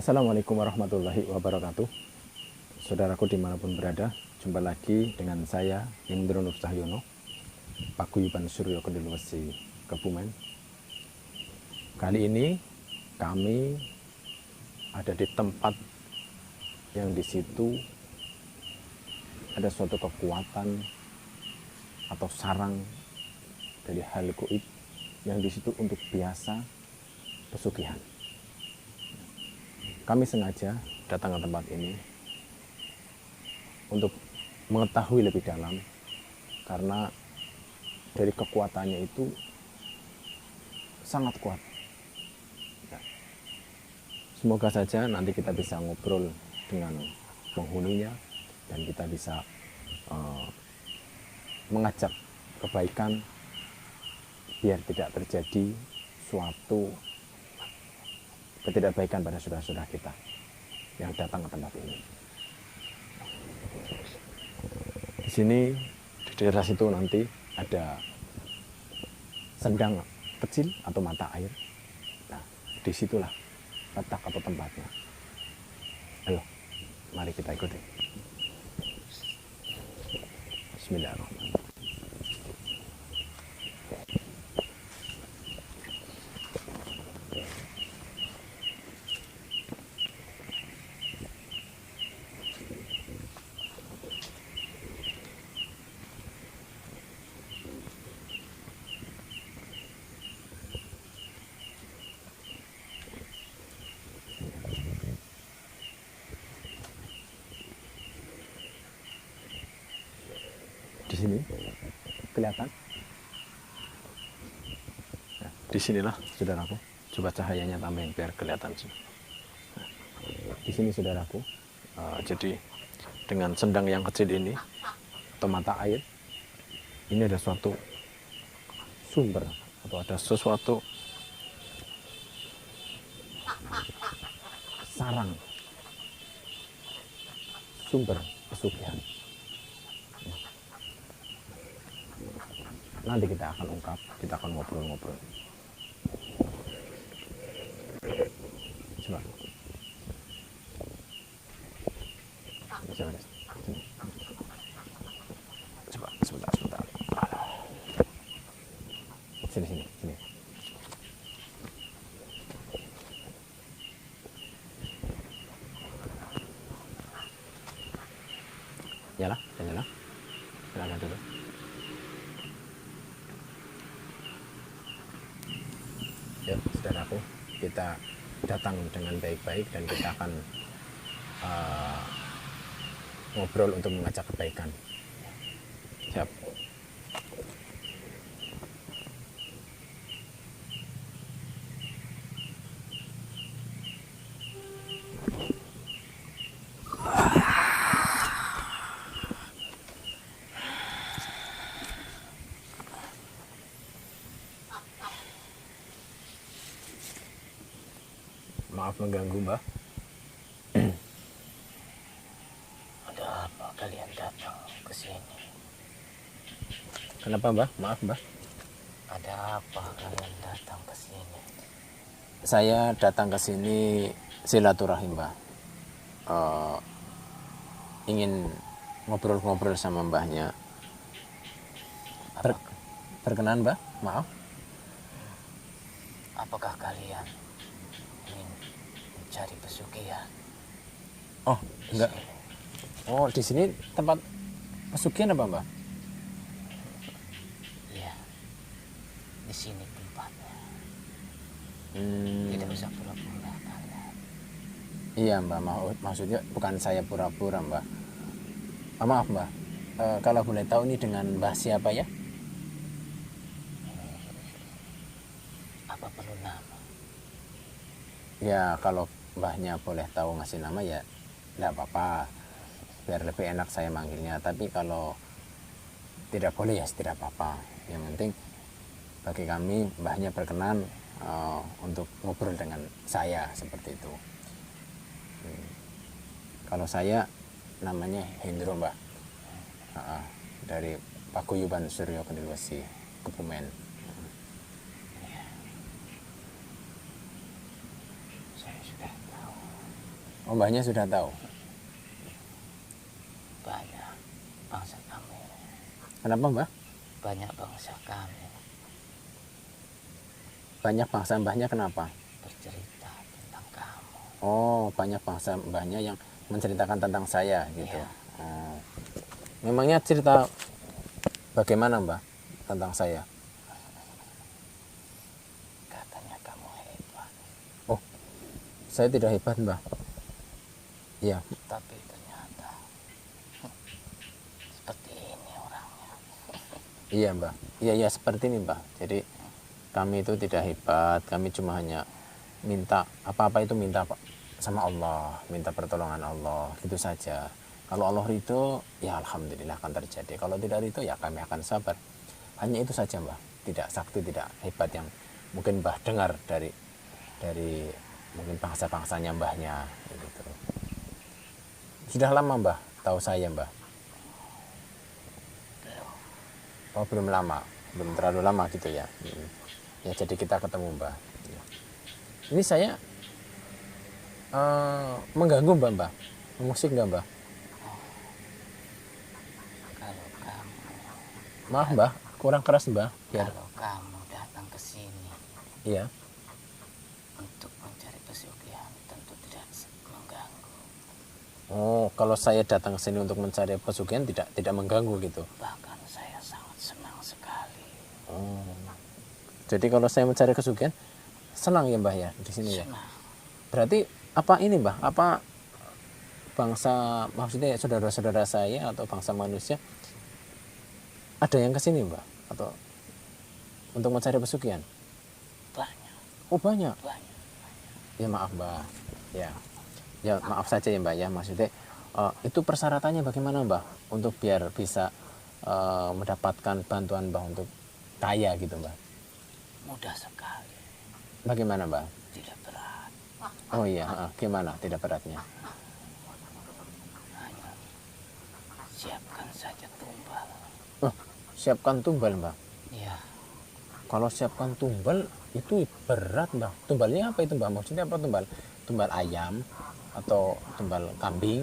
Assalamualaikum warahmatullahi wabarakatuh. Saudaraku dimanapun berada, jumpa lagi dengan saya Indro Nur Cahyono, Paguyuban Suryo Kendil Wesi, Kebumen. Kali ini kami ada di tempat yang di situ ada suatu kekuatan atau sarang dari hal gaib yang di situ untuk biasa pesugihan. Kami sengaja datang ke tempat ini untuk mengetahui lebih dalam, karena dari kekuatannya itu sangat kuat. Semoga saja nanti kita bisa ngobrol dengan penghuninya dan kita bisa mengajak kebaikan biar tidak terjadi suatu ketidakbaikan pada saudara-saudara kita yang datang ke tempat ini. Di sini di daerah situ nanti ada sendang kecil atau mata air. Nah, disitulah letak atau tempatnya. Ayo, mari kita ikuti. Bismillahirrahmanirrahim. Di sini kelihatan. Nah, disinilah saudaraku. Coba cahayanya tambahin biar kelihatan. Nah, di sini saudaraku. Jadi dengan sendang yang kecil ini atau mata air, ini ada suatu sumber atau ada sesuatu sarang sumber pesugihan. Nanti kita akan ungkap, kita akan ngobrol-ngobrol. Coba. Coba, sebentar. Sini. Nyala. Nyalakan dulu. Ya, saudaraku, kita datang dengan baik-baik dan kita akan ngobrol untuk mengajak kebaikan. Siap. Maaf mengganggu, Mbah. Ada apa kalian datang ke sini? Kenapa, Mbah? Maaf, Mbah. Ada apa kalian datang ke sini? Saya datang ke sini silaturahim, Mbah. Ingin ngobrol-ngobrol sama Mbahnya. Berkenan, Mbah? Maaf. Apakah kalian ingin mencari pesugihan? Oh, enggak. Oh, di sini tempat pesugihan apa, Mbah? Iya, di sini tempatnya. Tidak usah pura-pura kalian. Iya, Mbah. Maksudnya bukan saya pura-pura, Mbah. Maaf, Mbah. Kalau boleh tahu ini dengan Mbah siapa ya? Apa perlu nama? Ya, kalau Mbahnya boleh tahu ngasih nama ya enggak apa-apa. Biar lebih enak saya manggilnya. Tapi kalau tidak boleh ya tidak apa-apa. Yang penting bagi kami Mbahnya berkenan untuk ngobrol dengan saya seperti itu. Kalau saya namanya Hendro, Mbah. Dari Paguyuban Suryo Kendil Wesi, Kebumen. Saya sudah tahu. Oh, mbahnya sudah tahu. Banyak bangsa kami. Kenapa, Mbah? Banyak bangsa kami Banyak bangsa mbahnya kenapa? bercerita tentang kamu. Oh, banyak bangsa mbahnya yang menceritakan tentang saya gitu. Iya. Oh. Memangnya cerita bagaimana, Mbah, tentang saya? Katanya kamu hebat. Oh, saya tidak hebat, Mbah. Iya, Tapi ternyata seperti ini orangnya. iya, Mbah. Iya, seperti ini, Mbah. Jadi kami itu tidak hebat, kami cuma hanya minta apa-apa itu minta sama Allah, minta pertolongan Allah, gitu saja. Kalau Allah ridho, ya alhamdulillah akan terjadi. Kalau tidak ridho, ya kami akan sabar. Hanya itu saja, Mbah. Tidak sakti, tidak hebat yang mungkin Mbah dengar dari mungkin bangsa-bangsanya mbahnya gitu. Sudah lama, Mbah, tahu saya, Mbah? Oh, belum lama, belum terlalu lama gitu ya. Ya, jadi kita ketemu, Mbah. Ini saya mengganggu, Mbah. Musik nggak, Mbah? Kalau kamu Maaf, Mbah, kurang keras, Mbah. Biar kalau kamu datang ke sini iya. untuk mencari pesugihan, tentu tidak mengganggu. Oh, kalau saya datang ke sini untuk mencari pesugihan tidak mengganggu gitu. Bahkan saya sangat senang sekali. Oh. Jadi kalau saya mencari pesugihan senang ya, Mbah, ya di sini ya. Senang. Berarti apa ini, Mbah? Apa bangsa, maksudnya saudara-saudara saya atau bangsa manusia ada yang ke sini, Mbah? Atau untuk mencari pesugihan? Banyak, Oh, banyak. banyak. Ya maaf, Mbah. Ya maaf saja ya, Mbah, ya. Maksudnya itu persyaratannya bagaimana, Mbah, untuk biar bisa mendapatkan bantuan, Mbah, untuk kaya gitu, Mbah? Mudah sekali, Bagaimana, Mbah? tidak berat. Oh iya, gimana tidak beratnya? Hanya siapkan saja tumbal. Oh, siapkan tumbal, Mbah. Ya, Kalau siapkan tumbal itu berat, Mbah. Tumbalnya apa itu, Mbah? Maksudnya apa tumbal? Tumbal ayam atau tumbal kambing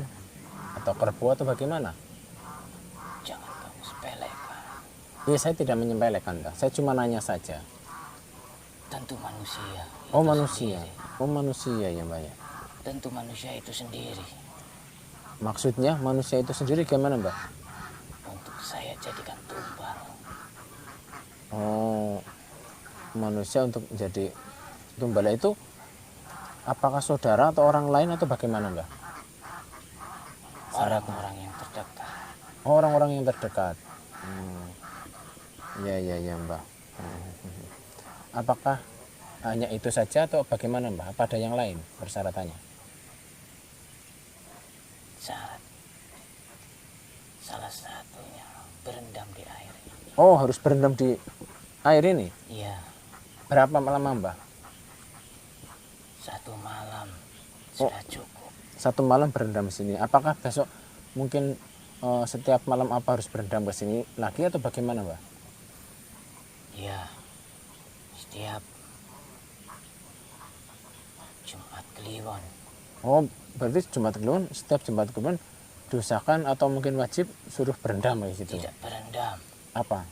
atau kerbau atau bagaimana? jangan kamu sepelekan. Iya, saya tidak menyepelekan, Mbah. Saya cuma nanya saja. Tentu manusia. Oh, itu manusia. sendiri. Oh, manusia ya, Mbah, ya. Tentu manusia itu sendiri. Maksudnya manusia itu sendiri gimana, Mbah? Untuk saya jadikan tumbal. Oh, manusia untuk jadi tumbal itu apakah saudara atau orang lain atau bagaimana, Mbah? Orang-orang yang terdekat. Oh, orang-orang yang terdekat. Ya, Mbah. Apakah hanya itu saja atau bagaimana, Mbah? Apa ada yang lain persyaratannya? Syarat salah satunya berendam di air. Oh, harus berendam di air ini. Iya, Berapa lama, Mbah? 1 malam sudah cukup. 1 malam berendam di sini. Apakah besok mungkin setiap malam apa harus berendam ke sini lagi atau bagaimana, Mbah? Iya, setiap Jumat Kliwon. Oh, berarti Jumat Kliwon, setiap Jumat Kliwon diusahakan atau mungkin wajib suruh berendam kayak gitu. Tidak berendam, Apa?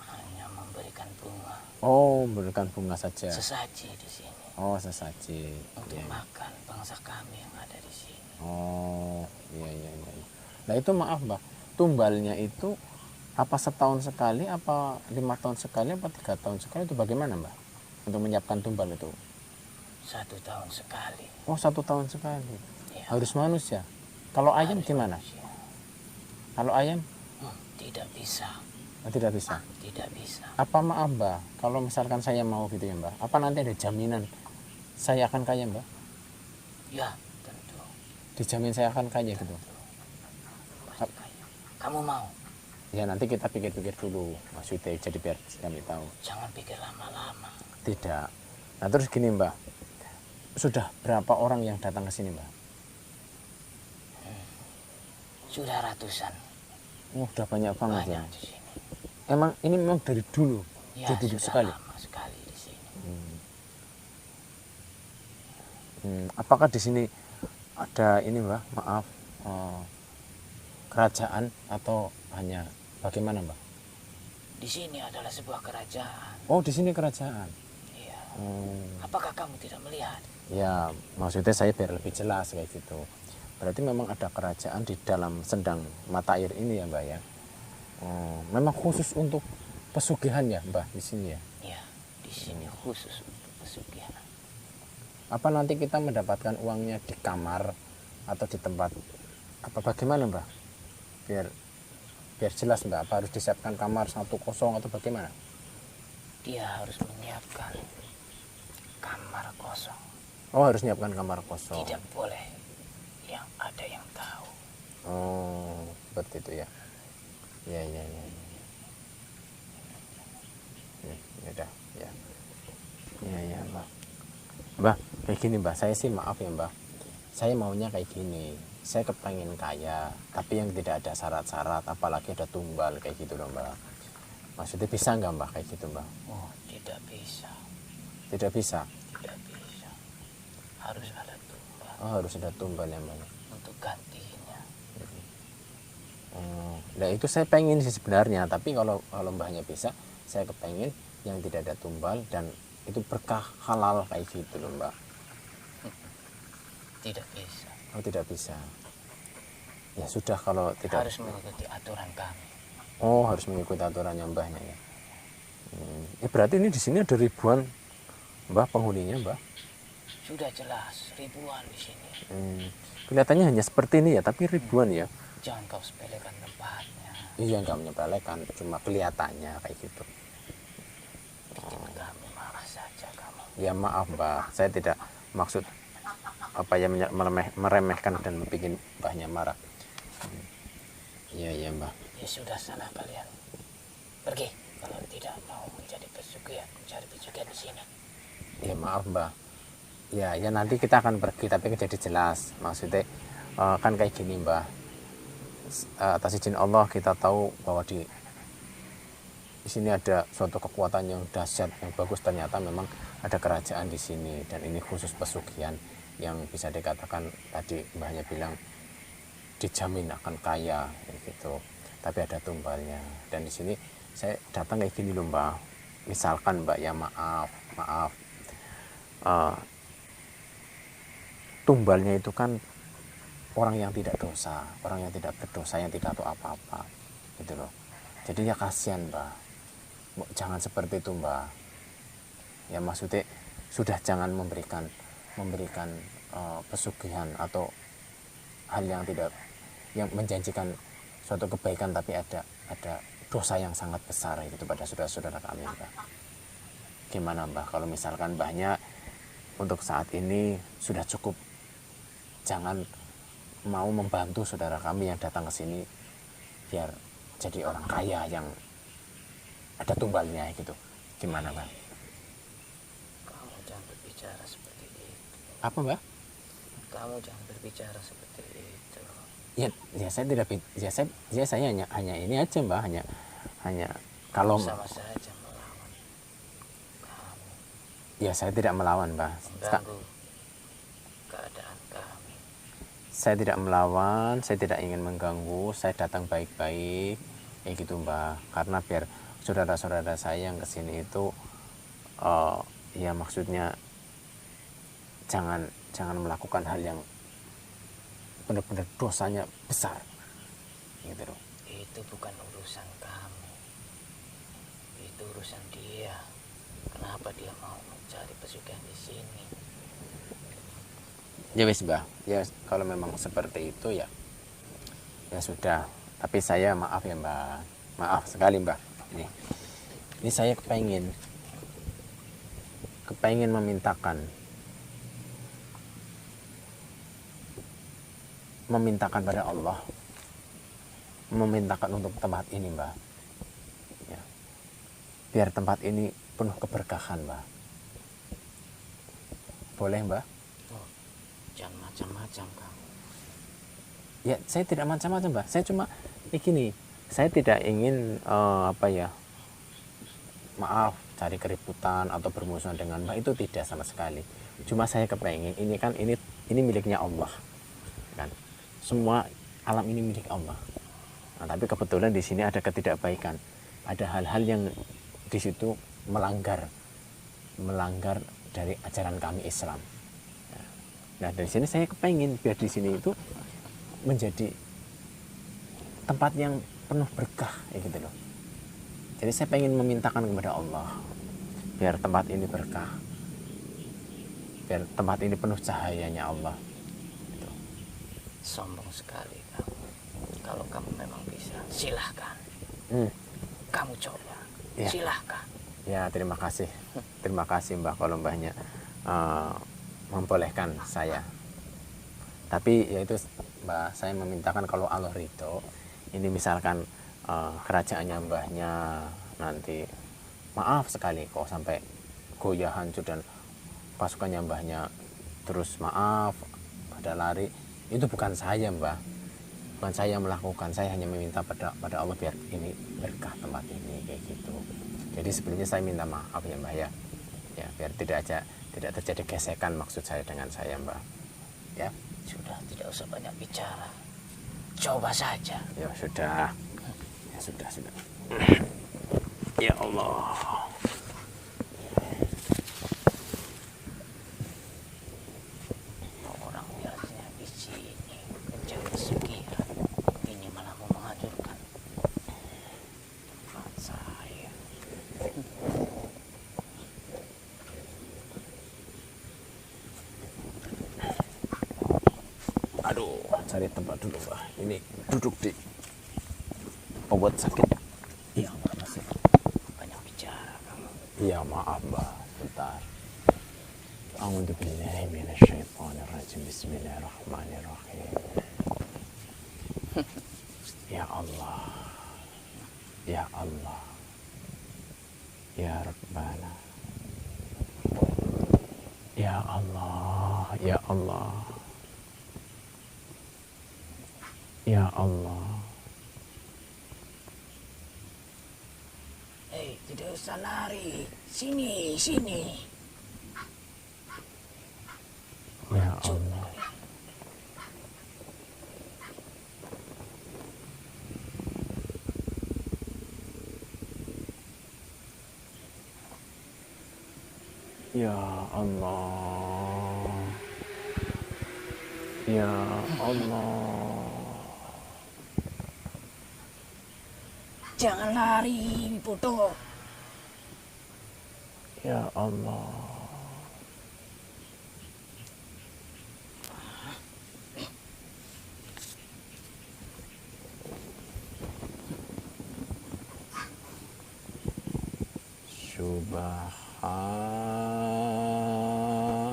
hanya memberikan bunga. Oh, berikan bunga saja. Sesaji di sini Oh, sesaji. untuk Iya. makan bangsa kami yang ada di sini. Oh, iya. Nah, itu maaf, Mbak. Tumbalnya itu apa setahun sekali, apa 5 tahun sekali, apa 3 tahun sekali, itu bagaimana, Mbak? Untuk menyiapkan tumbal itu? 1 tahun sekali. Oh, 1 tahun sekali. Ya, Harus manusia. Kalau ayam harus gimana? manusia. Kalau ayam Tidak bisa, tidak bisa. tidak bisa. Apa maaf, Mbak, kalau misalkan saya mau gitu ya, Mbak, apa nanti ada jaminan saya akan kaya, Mbak? Ya, tentu. Dijamin saya akan kaya gitu? Pasti kaya. Kamu mau? Ya, nanti kita pikir-pikir dulu, maksudnya, jadi biar kami tahu. Jangan pikir lama-lama. Tidak. Nah, terus gini, Mbak, sudah berapa orang yang datang ke sini, Mbak? Sudah ratusan. Oh, udah banyak banget ya. Banyak di sini. Emang ini memang dari dulu, Ya, dari dulu sudah sekali. lama sekali di sini. Apakah di sini ada ini Mbah, maaf, kerajaan atau hanya bagaimana Mbah? Di sini adalah sebuah kerajaan. Oh, di sini kerajaan. Iya. Hmm, Apakah kamu tidak melihat? ya, maksudnya saya biar lebih jelas kayak gitu. Berarti memang ada kerajaan di dalam sendang mata air ini ya Mbah ya. Memang khusus untuk pesugihan ya Mbah di sini ya. Iya, di sini khusus untuk pesugihan. Apa nanti kita mendapatkan uangnya di kamar atau di tempat apa bagaimana Mbah? Biar biar jelas Mbak, apa harus disiapkan kamar 1 kosong atau bagaimana? Dia harus menyiapkan kamar kosong. Oh, harus nyiapkan kamar kosong. Tidak boleh yang ada yang tahu. Oh, seperti itu ya. Ya, ya, ya. Ya, ya udah, ya. Ya, ya, Mbak. Mbak, kayak gini Mbak, saya sih maaf ya Mbak. Saya maunya kayak gini. Saya kepengen kaya, tapi yang tidak ada syarat-syarat, apalagi ada tumbal kayak gitu loh Mbak. Maksudnya bisa nggak Mbak kayak gitu Mbak? Oh, tidak bisa. Tidak bisa. Tidak bisa. Harus ada tumbal Oh, harus ada tumbal ya Mbak. untuk gantinya. Nah itu saya pengen sih sebenarnya, tapi kalau mbahnya bisa, saya kepengen yang tidak ada tumbal dan itu berkah halal kayak gitu loh Mbak. Tidak bisa. Oh tidak bisa. Ya sudah kalau tidak. Harus mengikuti aturan kami. Oh harus mengikuti aturannya mbahnya ya. Berarti ini di sini ada ribuan Mbah penghuninya Mbah. Sudah jelas ribuan di sini. Kelihatannya hanya seperti ini ya, tapi ribuan ya. Jangan kau sepelekan tempatnya. Iya nggak menyepelekan, cuma kelihatannya kayak gitu. Bikin kami marah saja kamu. Ya maaf Mbah, saya tidak maksud apa ya meremehkan dan bikin mbahnya marah. Iya iya Mbah. Ya sudah sana kalian. Pergi kalau tidak mau menjadi pesugihan, mencari pesugihan di sini. Ya maaf Mbah. Ya nanti kita akan pergi tapi jadi jelas. Maksudnya kan kayak gini Mbah. Atas izin Allah kita tahu bahwa di sini ada suatu kekuatan yang dahsyat yang bagus, ternyata memang ada kerajaan di sini dan ini khusus pesugihan yang bisa dikatakan tadi mbahnya bilang dijamin akan kaya gitu, tapi ada tumbalnya. Dan di sini saya datang kayak gini loh Mbak, misalkan Mbak ya maaf tumbalnya itu kan orang yang tidak dosa, orang yang tidak berdosa, yang tidak tahu apa-apa gitu loh. Jadi ya kasihan Mbak, jangan seperti itu Mbak. Ya maksudnya sudah jangan memberikan pesugihan atau hal yang tidak, yang menjanjikan suatu kebaikan tapi ada dosa yang sangat besar itu pada saudara-saudara kami Mbak. Gimana Mbak kalau misalkan Mbahnya untuk saat ini sudah cukup, jangan mau membantu saudara kami yang datang ke sini biar jadi orang kaya yang ada tumbalnya gitu. Gimana Mbak? Kamu jangan berbicara seperti itu. Apa Mbak? Kamu jangan berbicara seperti itu. Ya saya tidak, saya hanya ini aja Mbak, hanya kalau sama saja melawan kamu, ya saya tidak melawan Mbak. mengganggu keadaan kami. Saya tidak melawan, saya tidak ingin mengganggu, saya datang baik-baik kayak gitu Mbak, karena biar saudara-saudara saya yang kesini itu ya maksudnya jangan melakukan hal yang benar-benar dosanya besar gitu loh. Itu bukan urusan kami, itu urusan dia. Kenapa dia mau mencari pesugihan di sini? Ya wis Mbak, ya kalau memang seperti itu ya sudah. Tapi saya maaf ya Mbak, maaf sekali Mbak. Ini saya kepengen memintakan pada Allah, memintakan untuk tempat ini Mbak ya, biar tempat ini penuh keberkahan Mbak. Boleh Mbak? Oh, jangan macam-macam kamu. Ya saya tidak macam-macam Mbak, saya cuma begini, saya tidak ingin maaf cari keributan atau bermusuhan dengan Mbak, itu tidak sama sekali. Cuma saya kepengen ini miliknya Allah kan, semua alam ini milik Allah. Nah, tapi kebetulan di sini ada ketidakbaikan, ada hal-hal yang di situ melanggar dari ajaran kami Islam. Nah, dari sini saya kepengen biar di sini itu menjadi tempat yang penuh berkah gitu loh. Jadi saya pengen memintakan kepada Allah biar tempat ini berkah, biar tempat ini penuh cahayanya Allah gitu. Sombong sekali kamu. Kalau kamu memang bisa, silahkan. Kamu coba, Ya. silahkan. Ya, terima kasih Mbah kalau Mbahnya membolehkan saya. Tapi ya itu Mbah, saya memintakan kalau Allah ridho, ini misalkan kerajaannya Mbahnya nanti maaf sekali kok sampai goyah hancur dan pasukannya Mbahnya terus maaf pada lari, itu bukan saya Mbah, bukan saya melakukan, saya hanya meminta pada Allah biar ini berkah tempat ini kayak gitu. Jadi sebelumnya saya minta maaf ya Mbah ya, biar tidak terjadi gesekan maksud saya dengan saya Mbah ya. Sudah, tidak usah banyak bicara. Coba saja. Ya sudah. Ya sudah. Ya Allah. Orang biasanya di sini mencari kesugihan, ini malah mau menghancurkan tempat saya. Aduh, cari tempat dulu Mbah. Ini duduk di obat sakit. Iya, Mbah, masih. Banyak bicara kamu. Iya, maaf Mbah, bentar. A'udzu billahi minasyaitonir rajim. Bismillahirrahmanirrahim. Ya Allah. Ya Allah. Ya Rabbana. Ya Allah. Ya Allah. Ya Allah. Hei, tidak usah lari. Sini. Ya Allah. Ya Allah. Ya Allah. Jangan lari, bodoh. Ya Allah.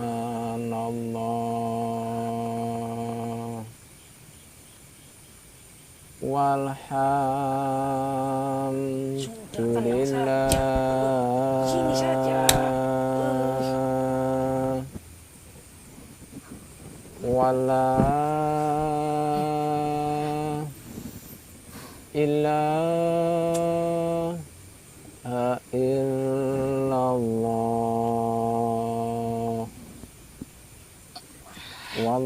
Subhanallah walhamdulillah. Sini saja. Wala ilaha illallah. Wallahu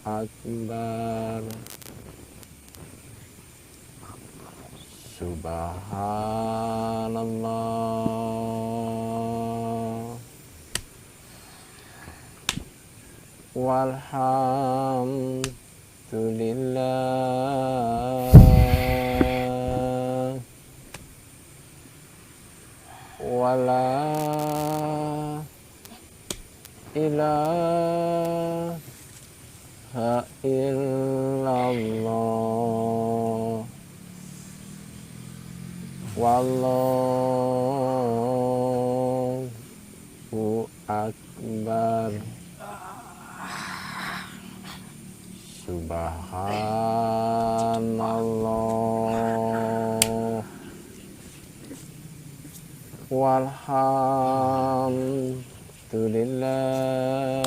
akbar. Subhanallah walhamdulillah. Wala ilaha illallah. Wallahu akbar. Subhanallah walhamdulillah.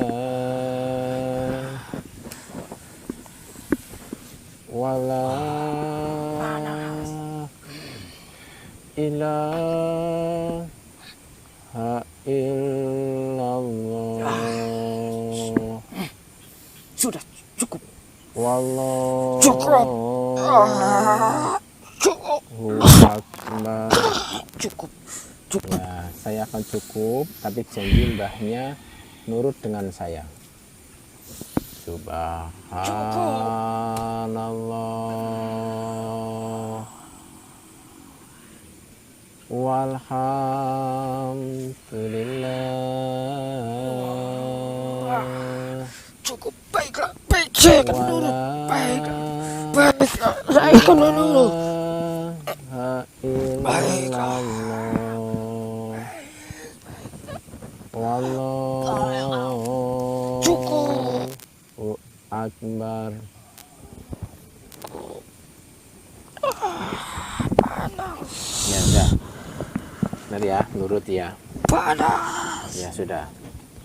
Wala ilaha Wallahu Cukup. Cukup. akbar. Cukup. Ya, saya akan cukup, tapi janji mbahnya nurut dengan saya. Subhanallah walhamdulillah. Cukup. Baiklah. Baik, saya akan nurut. Baiklah. Baiklah, saya akan nurut. Baiklah. Wallahu Cukup. akbar. Ya sudah. Benar ya, nurut ya. Panas. Ya sudah.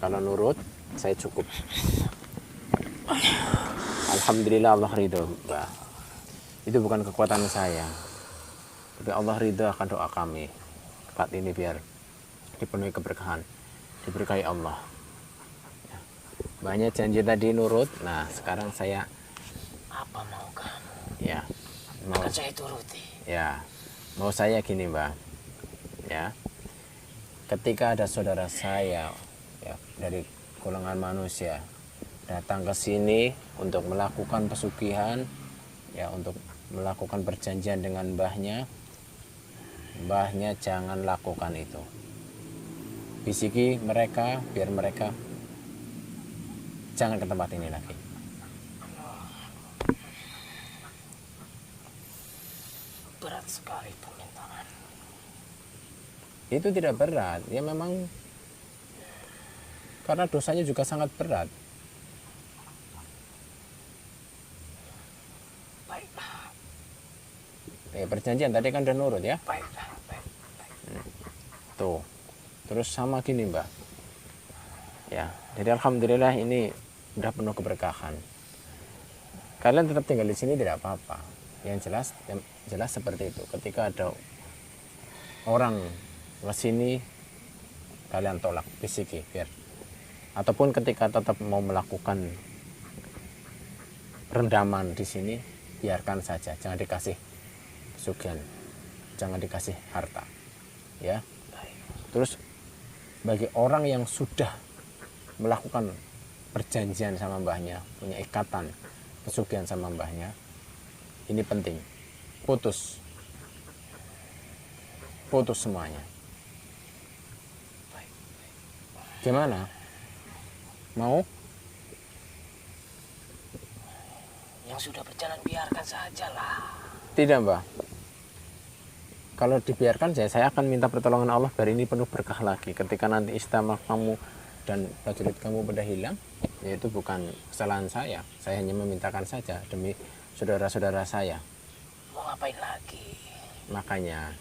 Kalau nurut, saya cukup. Alhamdulillah Allah ridho, Mbak. Itu bukan kekuatan saya. Tapi Allah ridho akan doa kami. Tempat ini biar dipenuhi keberkahan, diberkahi Allah. Ya. Banyak janji tadi nurut. Nah, sekarang saya Apa mau kamu? ya mau Akan saya turuti. ya mau saya gini, Mbak. Ya. Ketika ada saudara saya ya dari golongan manusia datang ke sini untuk melakukan pesugihan ya, untuk melakukan perjanjian dengan mbahnya jangan lakukan itu. Bisiki mereka biar mereka jangan ke tempat ini lagi. Berat sekali permintaan. Itu tidak berat, ya memang karena dosanya juga sangat berat. Baiklah. Perjanjian tadi kan udah nurut ya. Baiklah. Baik. Tuh. Terus sama gini, Mbak. Ya, jadi alhamdulillah ini udah penuh keberkahan. Kalian tetap tinggal di sini tidak apa-apa. Yang jelas seperti itu. Ketika ada orang ke sini kalian tolak, bisiki biar. Ataupun ketika tetap mau melakukan rendaman di sini, biarkan saja, jangan dikasih pesugihan, jangan dikasih harta. Ya. Terus bagi orang yang sudah melakukan perjanjian sama mbahnya, punya ikatan pesugihan sama mbahnya, ini penting, putus semuanya. Gimana? Mau? Yang sudah berjalan biarkan sajalah. Tidak, Mbak. Kalau dibiarkan saya akan minta pertolongan Allah biar ini penuh berkah lagi. Ketika nanti istimewa kamu dan prajurit kamu pada hilang, yaitu bukan kesalahan saya. Saya hanya memintakan saja demi saudara-saudara saya. Mau ngapain lagi? Makanya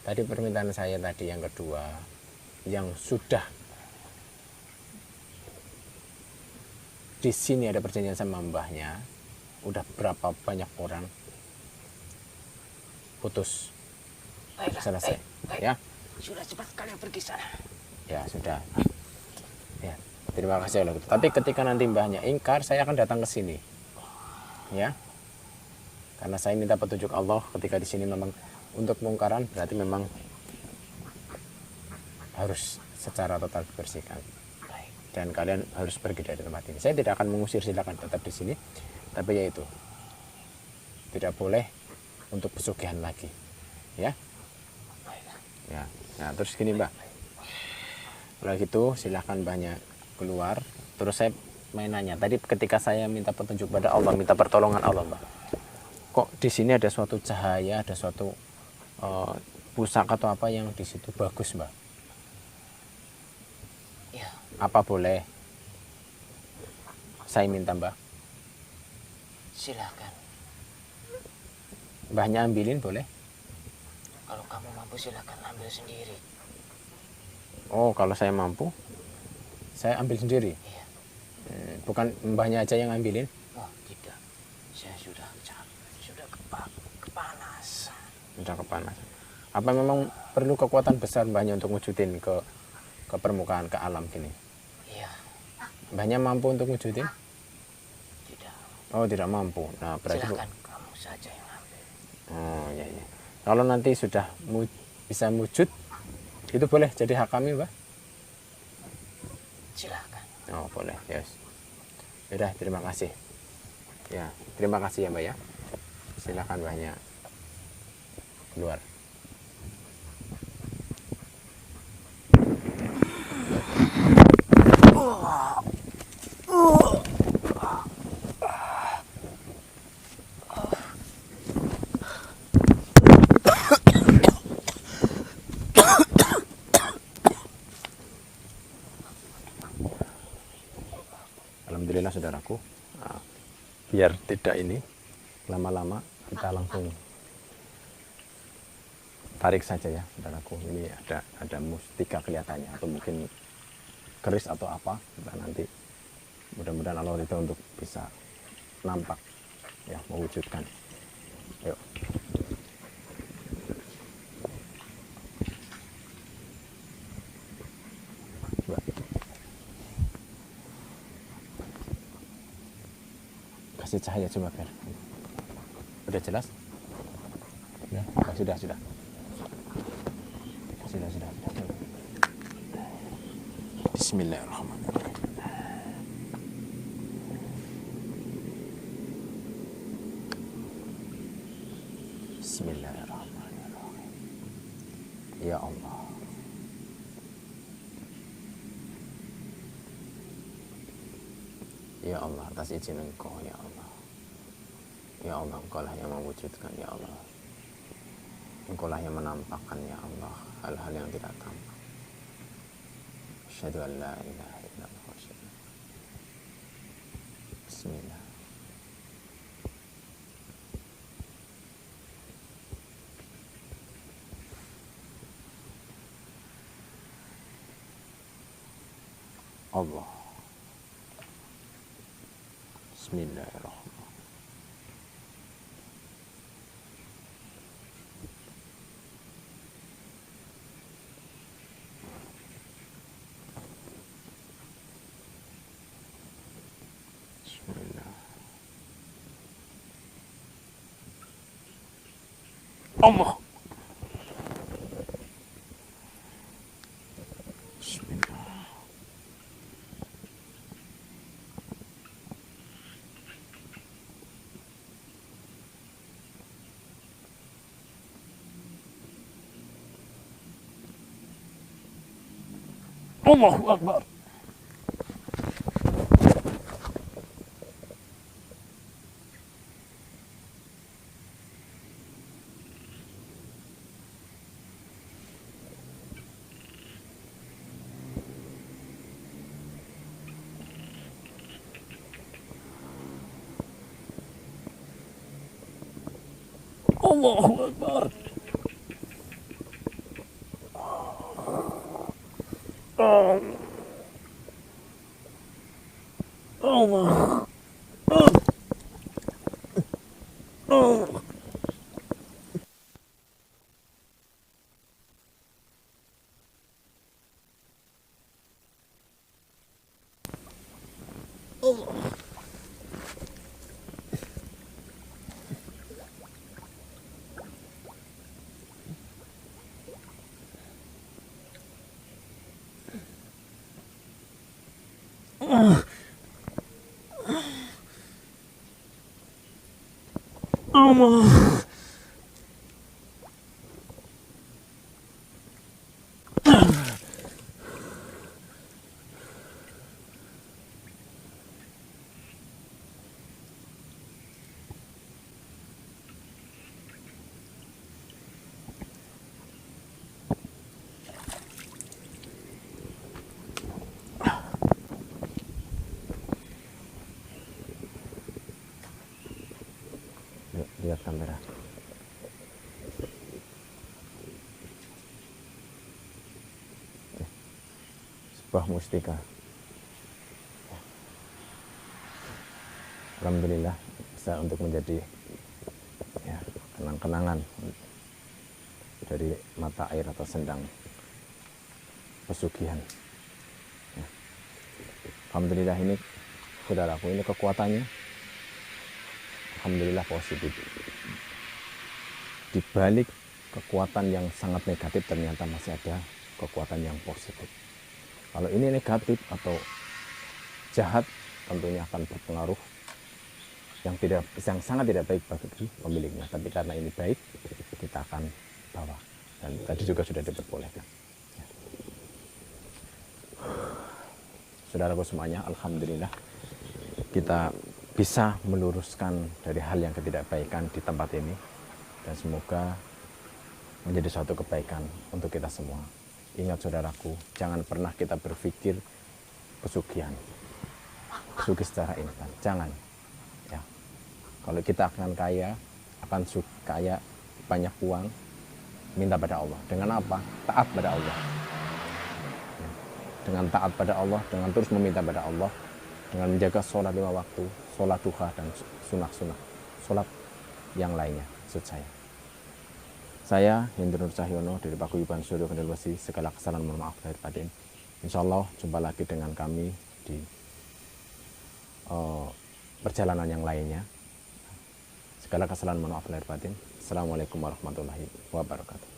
tadi permintaan saya tadi yang kedua, yang sudah di sini ada perjanjian sama mbahnya, udah berapa banyak orang, putus. Baiklah. Selesai. Baik. Ya. Sudah cepat kalian pergi sana. Ya sudah. Ya, terima kasih kalau gitu. Tapi ketika nanti mbahnya ingkar, saya akan datang ke sini. Ya. Karena saya minta petunjuk Allah ketika di sini memang untuk mungkaran berarti memang harus secara total dibersihkan. Baik. Dan kalian harus pergi dari tempat ini. Saya tidak akan mengusir, silakan tetap di sini. Tapi yaitu tidak boleh untuk pesugihan lagi. Ya. Ya. Nah, terus gini, Mbak. Kalau gitu silahkan banyak keluar. Terus saya main nanya. Tadi ketika saya minta petunjuk pada Allah, minta pertolongan Allah, Mbak. Kok di sini ada suatu cahaya, ada suatu pusaka atau apa yang di situ bagus, Mbak? Ya, Apa boleh saya minta, Mbak? silakan. Mbahnya ambilin boleh? Kalau kamu mampu silakan ambil sendiri. Oh, kalau saya mampu, saya ambil sendiri. Iya. Bukan mbahnya aja yang ambilin. Oh, tidak. Saya sudah capek, sudah kepanasan. Sudah kepanasan. Apa memang perlu kekuatan besar mbahnya untuk wujudin ke permukaan, ke alam gini? Iya, Mbahnya mampu untuk wujudin? tidak. Oh, tidak mampu. Nah, berarti Silahkan kamu saja yang ambil. oh ya ya. Kalau nanti sudah bisa wujud, itu boleh jadi hak kami, Mbak? Silahkan. Oh, boleh. Yes. Udah, terima kasih. Ya, terima kasih ya, Mbak ya. Silakan Mbaknya keluar. Alhamdulillah saudaraku. Nah, biar tidak ini lama-lama, kita langsung tarik saja ya saudaraku. Ini ada mustika kelihatannya, atau mungkin keris atau apa. Kita nanti mudah-mudahan Allah itu untuk bisa nampak ya, mewujudkan. Yuk. Coba. Kasih cahaya coba biar. Udah jelas? Ya, sudah. Sudah. Bismillahirrahmanirrahim. Bismillahirrahmanirrahim. Ya Allah. Ya Allah, atas izin Engkau ya Allah. Ya Allah, Engkau lah yang mewujudkan ya Allah. Engkau lah yang menampakkan ya Allah hal-hal yang tidak tampak. Asyhadu an la ilaha illallah. Bismillah. Allah. Bismillahirrahmanirrahim. Bismillah. Allah. Bismillah. Allahu Akbar. Allahu Akbar. Allah. Allah. Lihat kamera. Sebuah mustika. Alhamdulillah bisa untuk menjadi ya, kenang-kenangan dari mata air atau sendang pesugihan. Ya. Alhamdulillah ini saudaraku, ini kekuatannya alhamdulillah positif. Di balik kekuatan yang sangat negatif ternyata masih ada kekuatan yang positif. Kalau ini negatif atau jahat tentunya akan berpengaruh yang sangat tidak baik bagi pemiliknya. Tapi karena ini baik, kita akan bawa. Dan tadi juga sudah diperbolehkan. Ya. Saudaraku semuanya, alhamdulillah kita bisa meluruskan dari hal yang ketidakbaikan di tempat ini, dan semoga menjadi suatu kebaikan untuk kita semua. Ingat saudaraku, jangan pernah kita berpikir pesugihan, sugih secara instan, jangan. Ya, kalau kita akan kaya, kaya banyak uang, minta pada Allah. Dengan apa? Taat pada Allah. Ya, dengan taat pada Allah, dengan terus meminta pada Allah, dengan menjaga sholat 5 waktu, sholat duha dan sunah-sunah, sholat yang lainnya, maksud saya Hendro Nur Cahyono dari Paguyuban Suryo Kendal Besi. Segala kesalahan mohon maaf lahir batin. Insya Allah jumpa lagi dengan kami di perjalanan yang lainnya. Segala kesalahan mohon maaf lahir batin. Assalamualaikum warahmatullahi wabarakatuh.